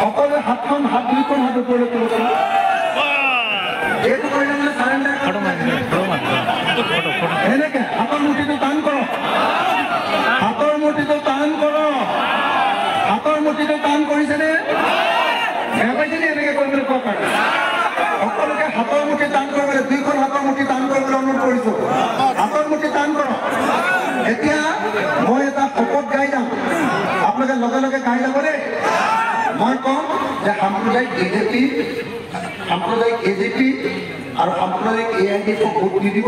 সকলে হাতখন হাত দুইখন হাত ওপৰলৈ তুলিব এইটো কৰিলে মানে চাৰেণ্ডাৰ এনেকে হাতৰ মুঠিটো টান কৰক হাতৰ মুঠিটো টান কৰক হাতৰ মুঠিটো টান কৰিছেনে বেয়া পাইছেনে এনেকে কৰিবলৈ কোৱা কাৰণে সকলোকে হাতৰ মুঠি টান কৰিবলৈ দুইখন হাতৰ মুঠি টান কৰিবলৈ অনুৰোধ কৰিছো হাতৰ মুঠি টান কৰক এতিয়া মই এটা শপত গাই যাম আপোনালোকে লগে লগে গাই যাব দেই মই কম যে সাম্প্ৰদায়িক বিজেপি সাম্প্ৰদায়িক এজিপি আৰু সাম্প্ৰদায়িক AIDF ভোট নিদিব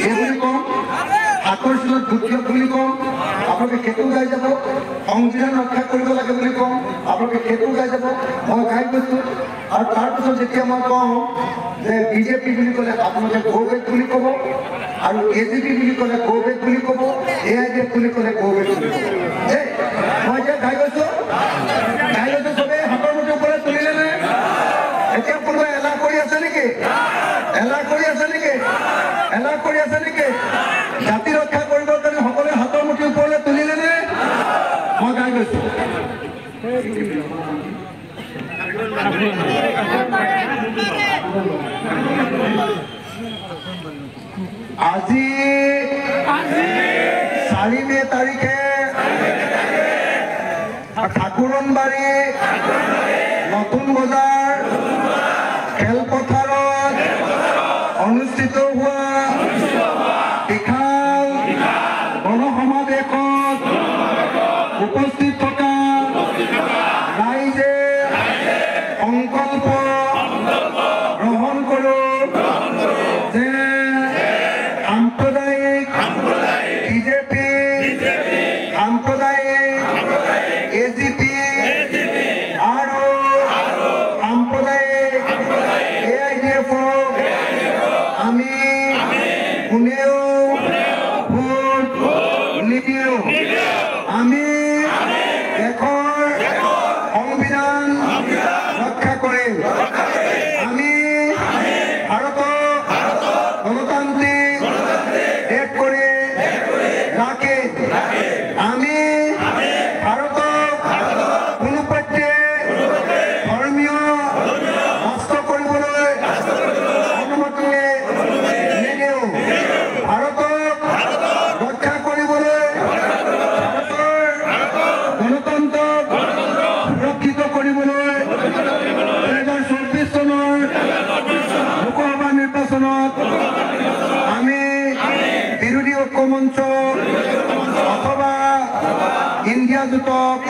এই বুলি কম হাতৰ চিনত ভোট দিয়ক বুলি কম আপোনালোকে সেইটো গাই যাব সংবিধান ৰক্ষা কৰিব লাগে বুলি কম আপোনালোকে সেইটো গাই যাব মই গাই গৈছোঁ আৰু তাৰপিছত যেতিয়া মই কওঁ যে বিজেপি বুলি ক'লে আপোনালোকে গো বেক বুলি ক'ব আৰু এজিপি বুলি ক'লে গো বেক বুলি ক'ব AIDF বুলি ক'লে গো বেক বুলি ক'ব দেই মই এতিয়া গাই গৈছোঁ চবেই হাতৰ মুঠিৰ ওপৰত তুলিলে নে এতিয়া কোনোবাই এলাহ কৰি আছে নেকি এলাহ কৰি আছে নেকি এলাহ কৰি আছে নেকি জাতি ৰক্ষা কৰিবৰ কাৰণে সকলোৱে হাতৰ মুঠিৰ ওপৰলৈ তুলিলে নে মই গাই গৈছোঁ আজি 4 মে তাৰিখে ঠাকুৰনবাৰী নতুন বজাৰ খেলপথাৰত অনুষ্ঠিত হোৱা বিশাল গণসমাৱেশত উপস্থিত থকা ৰাইজে সংকল্প গ্ৰহণ কৰোঁ যে সাম্প্ৰদায়িক বিজেপি সাম্প্ৰদায়িক এজিপি আৰু সাম্প্ৰদায়িক AIDF আমি কোনেও ভোট নিদিওঁ আমি দেশৰ সংবিধান ৰক্ষা কৰিম আমি ভাৰতক গণতান্ত্ৰিক দেশ কৰি ৰাখিম আমি ভাৰতক কোনো পক্ষে ধৰ্মীয় নষ্ট কৰিবলৈ অনুমতি নিদিওঁ ভাৰতক ৰক্ষা কৰিবলৈ ভাৰতৰ গণতন্ত্ৰক সুৰক্ষিত কৰিবলৈ 2024 চনৰ লোকসভা নিৰ্বাচনত আমি বিৰোধী ঐক্য মঞ্চ অথবা ইণ্ডিয়া জোঁটক